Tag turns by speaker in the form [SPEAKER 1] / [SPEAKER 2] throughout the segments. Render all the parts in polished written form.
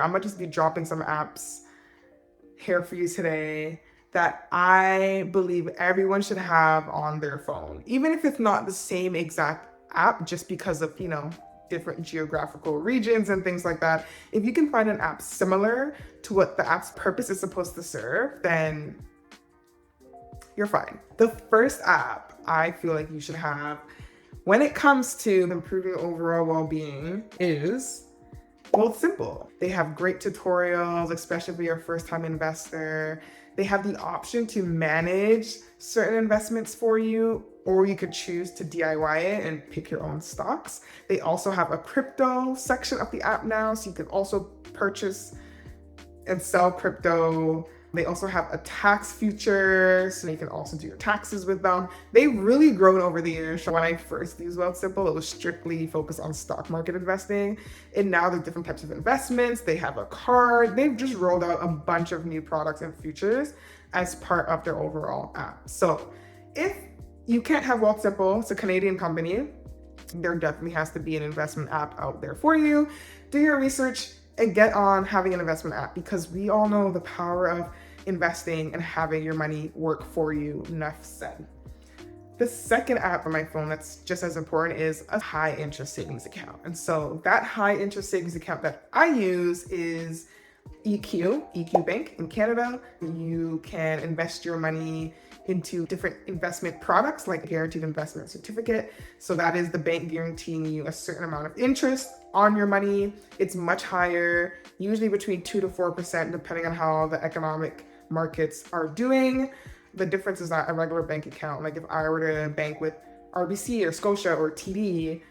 [SPEAKER 1] I'm gonna just be dropping some apps here for you today that I believe everyone should have on their phone, even if it's not the same exact app, just because of, different geographical regions and things like that. If you can find an app similar to what the app's purpose is supposed to serve, then you're fine. The first app I feel like you should have when it comes to improving overall well-being is Wealthsimple. They have great tutorials, especially if you're a first-time investor. They have the option to manage certain investments for you, or you could choose to DIY it and pick your own stocks. They also have a crypto section of the app now, so you can also purchase and sell crypto. They also have a tax feature, so you can also do your taxes with them. They've really grown over the years. So when I first used Wealthsimple, it was strictly focused on stock market investing. And now there's different types of investments. They have a card. They've just rolled out a bunch of new products and features as part of their overall app. So if you can't have Wealthsimple, it's a Canadian company, there definitely has to be an investment app out there for you. Do your research and get on having an investment app, because we all know the power of investing and having your money work for you. Enough said. The second app on my phone that's just as important is a high interest savings account. And so that high interest savings account that I use is EQ Bank in Canada. You can invest your money into different investment products like guaranteed investment certificate. So that is the bank guaranteeing you a certain amount of interest on your money. It's much higher, usually between 2 to 4%, depending on how the economic markets are doing. The difference is that a regular bank account, like if I were to bank with RBC or Scotia or TD,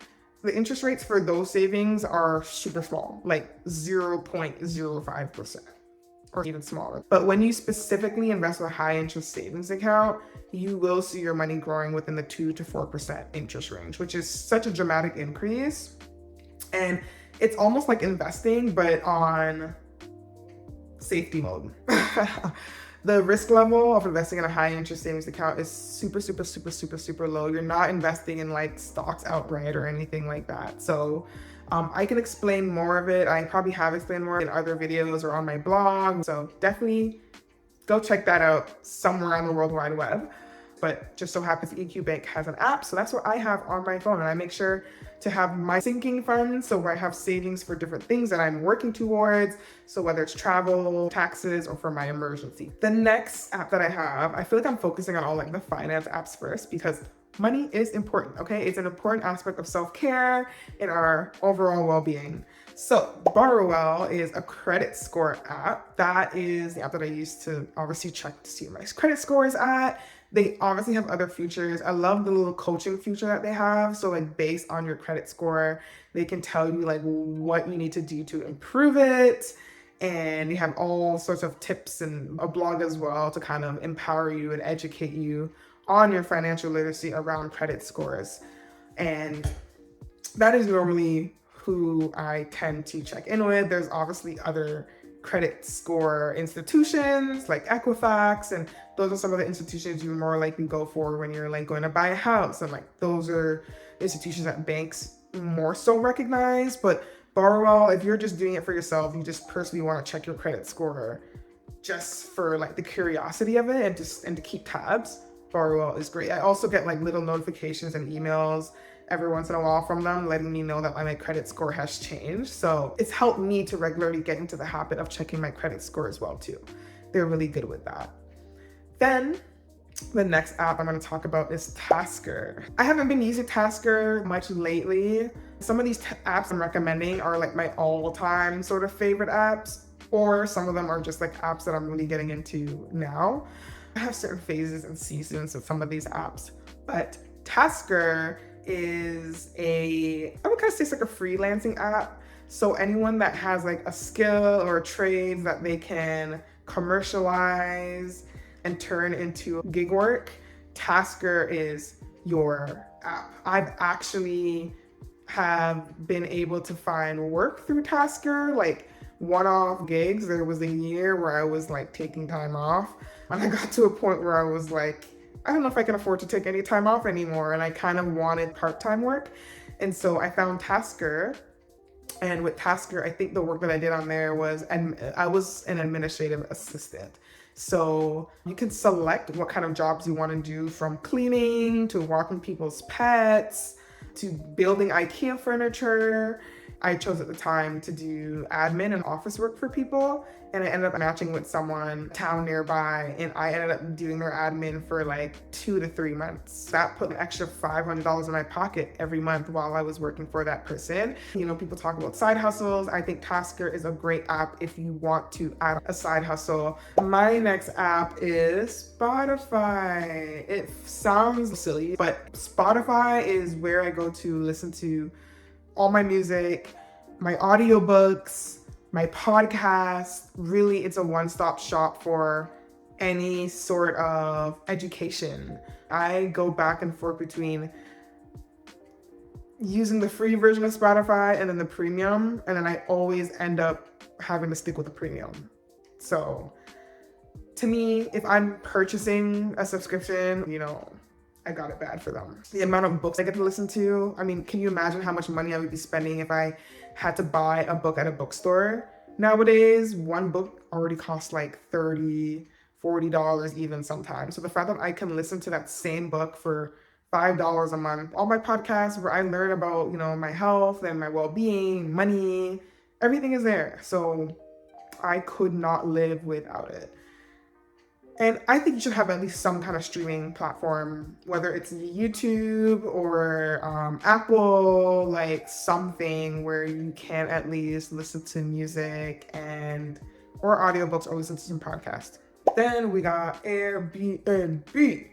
[SPEAKER 1] the interest rates for those savings are super small, like 0.05%. or even smaller. But when you specifically invest with a high interest savings account, you will see your money growing within the 2 to 4% interest range, which is such a dramatic increase. And it's almost like investing, but on safety mode. The risk level of investing in a high interest savings account is super low. You're not investing in like stocks outright or anything like that. So I can explain more of it. I probably have explained more in other videos or on my blog. So definitely go check that out somewhere on the World Wide Web. But just so happens EQ Bank has an app. So that's what I have on my phone. And I make sure to have my sinking funds. So where I have savings for different things that I'm working towards. So whether it's travel, taxes, or for my emergency. The next app that I have, I feel like I'm focusing on all like the finance apps first, because money is important, okay? It's an important aspect of self-care and our overall well-being. So Borrowell is a credit score app. That is the app that I use to obviously check to see where my credit score is at. They obviously have other features. I love the little coaching feature that they have. So like based on your credit score, they can tell you like what you need to do to improve it. And you have all sorts of tips and a blog as well to kind of empower you and educate you on your financial literacy around credit scores. And that is normally who I tend to check in with. There's obviously other credit score institutions like Equifax, and those are some of the institutions you more likely go for when you're like going to buy a house. And like those are institutions that banks more so recognize. But Borrowell, if you're just doing it for yourself, you just personally want to check your credit score just for like the curiosity of it and to keep tabs, Borrowell is great. I also get like little notifications and emails every once in a while from them letting me know that my credit score has changed. So it's helped me to regularly get into the habit of checking my credit score as well too. They're really good with that. Then the next app I'm going to talk about is Taskr. I haven't been using Taskr much lately. Some of these apps I'm recommending are like my all-time sort of favorite apps, or some of them are just like apps that I'm really getting into now. I have certain phases and seasons of some of these apps, but Taskr is I would kind of say it's like a freelancing app. So anyone that has like a skill or a trade that they can commercialize and turn into gig work, Taskr is your app. I've actually have been able to find work through Taskr, like one-off gigs. There was a year where I was like taking time off, and I got to a point where I was like, I don't know if I can afford to take any time off anymore, and I kind of wanted part-time work. And so I found Taskr, And with Taskr, I think the work that I did on there was, and I was an administrative assistant. So you can select what kind of jobs you want to do, from cleaning to walking people's pets to building IKEA furniture. I chose at the time to do admin and office work for people, and I ended up matching with someone town nearby, and I ended up doing their admin for like 2 to 3 months. That put an extra $500 in my pocket every month while I was working for that person. You know, people talk about side hustles. I think Taskr is a great app if you want to add a side hustle. My next app is Spotify. It sounds silly, but Spotify is where I go to listen to all my music, my audiobooks, my podcast. Really, it's a one-stop shop for any sort of education. I go back and forth between using the free version of Spotify and then the premium, and then I always end up having to stick with the premium. So to me, if I'm purchasing a subscription, you know, I got it bad for them. The amount of books I get to listen to, I mean, can you imagine how much money I would be spending if I had to buy a book at a bookstore? Nowadays, one book already costs like $30, $40 even sometimes. So the fact that I can listen to that same book for $5 a month, all my podcasts where I learn about, you know, my health and my well-being, money, everything is there. So I could not live without it. And I think you should have at least some kind of streaming platform, whether it's YouTube or Apple, like something where you can at least listen to music or audiobooks, or listen to some podcasts. Then we got Airbnb.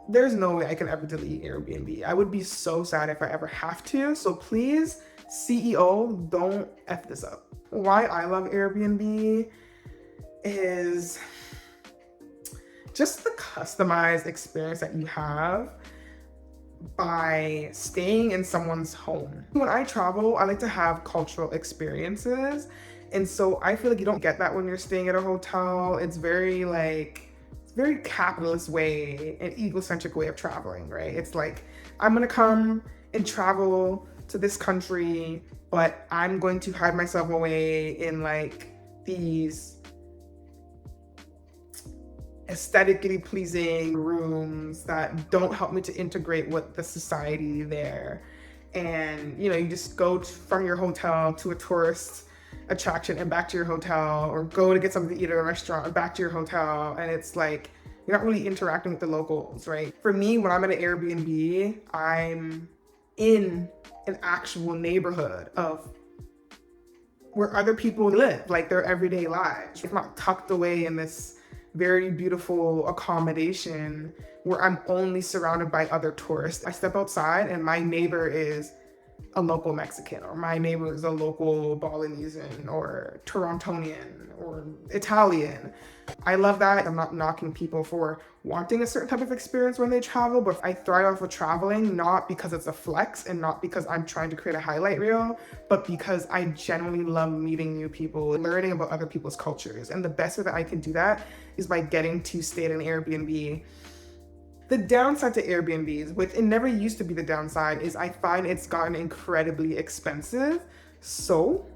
[SPEAKER 1] There's no way I can ever delete Airbnb. I would be so sad if I ever have to. So please, CEO, don't F this up. Why I love Airbnb is just the customized experience that you have by staying in someone's home. When I travel, I like to have cultural experiences. And so I feel like you don't get that when you're staying at a hotel. It's very capitalist way, an egocentric way of traveling, right? It's like, I'm gonna come and travel to this country, but I'm going to hide myself away in like these aesthetically pleasing rooms that don't help me to integrate with the society there. And, you know, you just go from your hotel to a tourist attraction and back to your hotel, or go to get something to eat at a restaurant and back to your hotel. And it's like, you're not really interacting with the locals, right? For me, when I'm at an Airbnb, I'm in an actual neighborhood of where other people live, like their everyday lives. It's not tucked away in this very beautiful accommodation where I'm only surrounded by other tourists. I step outside and my neighbor is a local Mexican, or my neighbor is a local Balinese or Torontonian or Italian. I love that. I'm not knocking people for wanting a certain type of experience when they travel, but I thrive off of traveling, not because it's a flex and not because I'm trying to create a highlight reel, but because I genuinely love meeting new people, learning about other people's cultures. And the best way that I can do that is by getting to stay at an Airbnb. The downside to Airbnbs, which it never used to be the downside, is I find it's gotten incredibly expensive. So,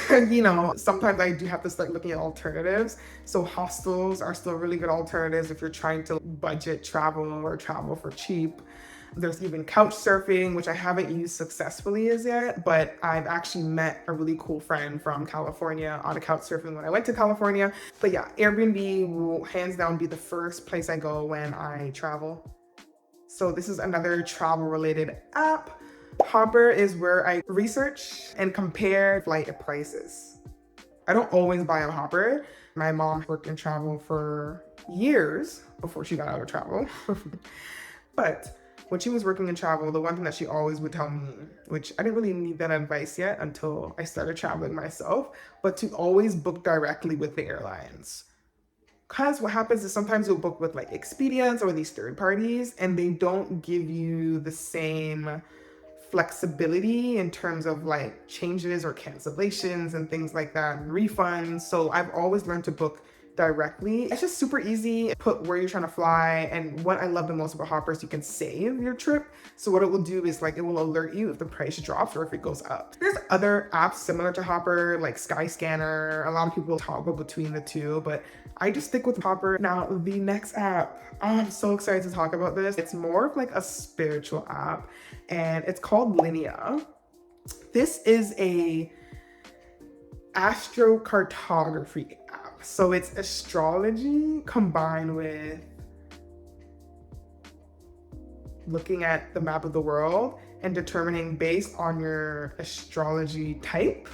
[SPEAKER 1] you know, sometimes I do have to start looking at alternatives. So hostels are still really good alternatives if you're trying to budget travel or travel for cheap. There's even couch surfing, which I haven't used successfully as yet, but I've actually met a really cool friend from California on a couch surfing when I went to California. But yeah, Airbnb will hands down be the first place I go when I travel. So this is another travel related app. Hopper is where I research and compare flight prices. I don't always buy on Hopper. My mom worked in travel for years before she got out of travel. But when she was working in travel, the one thing that she always would tell me, which I didn't really need that advice yet until I started traveling myself, but to always book directly with the airlines. Because what happens is sometimes you'll book with like Expedience or these third parties, and they don't give you the same flexibility in terms of like changes or cancellations and things like that, and refunds. So I've always learned to book directly. It's just super easy. Put where you're trying to fly. And what I love the most about Hopper is you can save your trip. So what it will do is like, it will alert you if the price drops or if it goes up. There's other apps similar to Hopper, like Skyscanner. A lot of people toggle between the two, but I just stick with Hopper. Now, the next app, I'm so excited to talk about this. It's more of like a spiritual app, and it's called Linea. This is a astrocartography app. So it's astrology combined with looking at the map of the world and determining based on your astrology type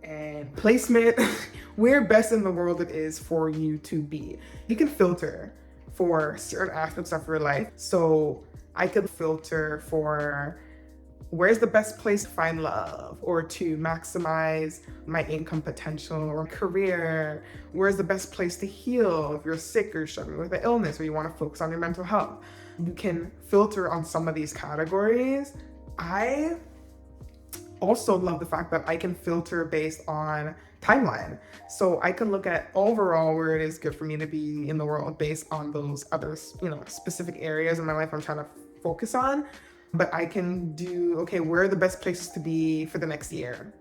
[SPEAKER 1] and placement where best in the world it is for you to be. You can filter for certain aspects of your life. So I could filter for where's the best place to find love or to maximize my income potential or career? Where's the best place to heal if you're sick or struggling with an illness or you want to focus on your mental health? You can filter on some of these categories. I also love the fact that I can filter based on timeline. So I can look at overall where it is good for me to be in the world based on those other, specific areas in my life I'm trying to focus on. But I can do, okay, where are the best places to be for the next year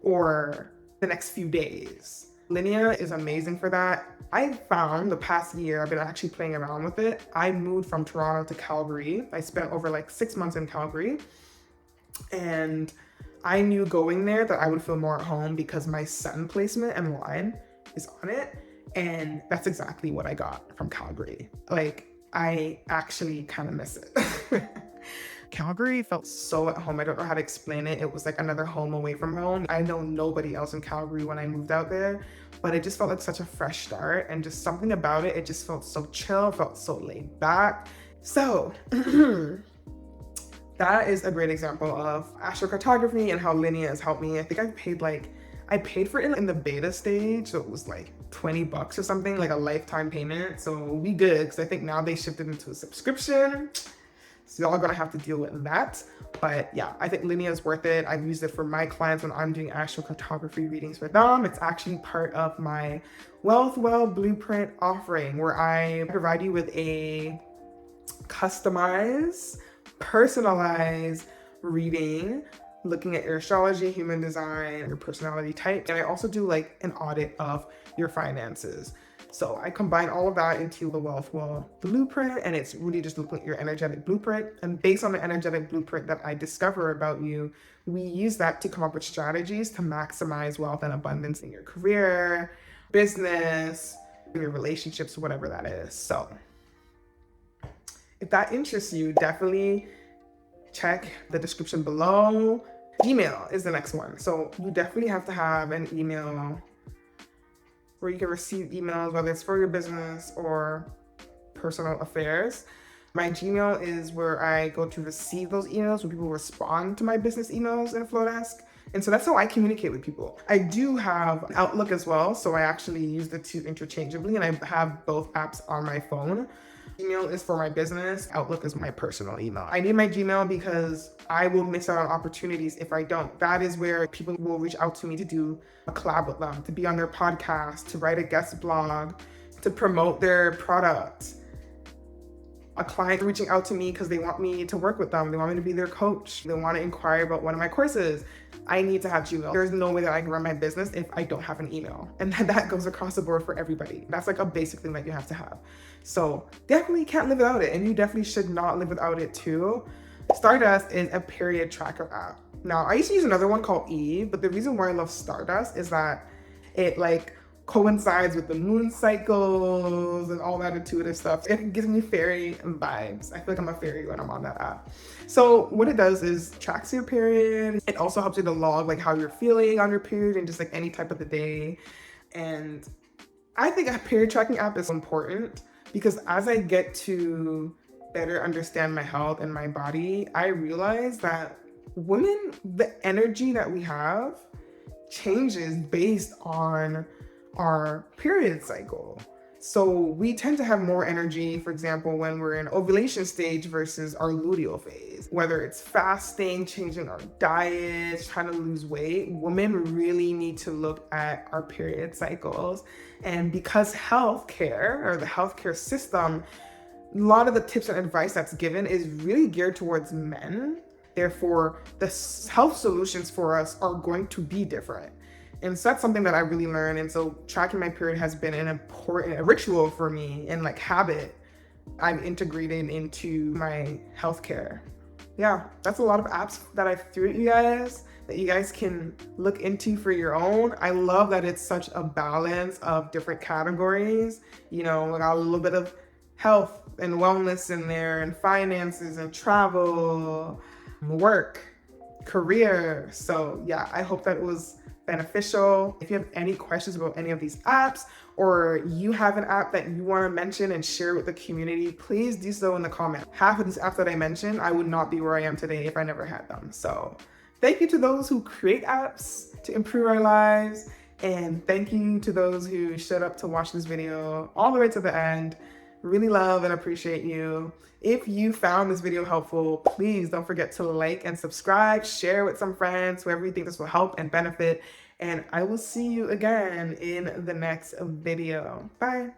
[SPEAKER 1] or the next few days? Linea is amazing for that. I found the past year, I've been actually playing around with it. I moved from Toronto to Calgary. I spent over like 6 months in Calgary. And I knew going there that I would feel more at home because my sun placement and line is on it. And that's exactly what I got from Calgary. Like, I actually kind of miss it. Calgary felt so at home. I don't know how to explain it. It was like another home away from home. I know nobody else in Calgary when I moved out there, but it just felt like such a fresh start, and just something about it. It just felt so chill, felt so laid back. So that is a great example of astrocartography and how Linea has helped me. I think I paid for it in the beta stage. So it was like $20 or something, like a lifetime payment. So we good, because I think now they shifted into a subscription. So y'all are gonna have to deal with that. But yeah, I think Linea is worth it. I've used it for my clients when I'm doing astrocartography readings for them. It's actually part of my Wealthwell Blueprint offering, where I provide you with a customized, personalized reading, looking at your astrology, human design, your personality type. And I also do like an audit of your finances. So I combine all of that into the Wealthwell Blueprint, and it's really just looking at your energetic blueprint. And based on the energetic blueprint that I discover about you, we use that to come up with strategies to maximize wealth and abundance in your career, business, your relationships, whatever that is. So if that interests you, definitely check the description below. Email is the next one. So you definitely have to have an email where you can receive emails, whether it's for your business or personal affairs. My Gmail is where I go to receive those emails when people respond to my business emails in Flowdesk. And so that's how I communicate with people. I do have Outlook as well, so I actually use the two interchangeably, and I have both apps on my phone. Gmail is for my business. Outlook is my personal email. I need my Gmail because I will miss out on opportunities if I don't. That is where people will reach out to me to do a collab with them, to be on their podcast, to write a guest blog, to promote their product. A client reaching out to me because they want me to work with them. They want me to be their coach. They want to inquire about one of my courses. I need to have Gmail. There's no way that I can run my business if I don't have an email. And that goes across the board for everybody. That's like a basic thing that you have to have. So definitely can't live without it. And you definitely should not live without it too. Stardust is a period tracker app. Now, I used to use another one called Eve, but the reason why I love Stardust is that it coincides with the moon cycles and all that intuitive stuff. It gives me fairy vibes. I feel like I'm a fairy when I'm on that app. So what it does is tracks your period. It also helps you to log how you're feeling on your period and just any type of the day. And I think a period tracking app is important because as I get to better understand my health and my body, I realize that women, the energy that we have changes based on our period cycle. So we tend to have more energy, for example, when we're in ovulation stage versus our luteal phase. Whether it's fasting, changing our diets, trying to lose weight, women really need to look at our period cycles. And because healthcare or the healthcare system, a lot of the tips and advice that's given is really geared towards men. Therefore, the health solutions for us are going to be different. And so that's something that I really learned. And so tracking my period has been an important ritual for me and like habit I've integrated into my healthcare. Yeah, that's a lot of apps that I threw at you guys that you guys can look into for your own. I love that it's such a balance of different categories. You know, got a little bit of health and wellness in there, and finances and travel, work, career. So yeah, I hope that it was beneficial. If you have any questions about any of these apps, or you have an app that you want to mention and share with the community, please do so in the comments. Half of these apps that I mentioned, I would not be where I am today if I never had them. So thank you to those who create apps to improve our lives. And thank you to those who showed up to watch this video all the way to the end. Really love and appreciate you. If you found this video helpful, please don't forget to like and subscribe, share with some friends, whoever you think this will help and benefit. And I will see you again in the next video. Bye.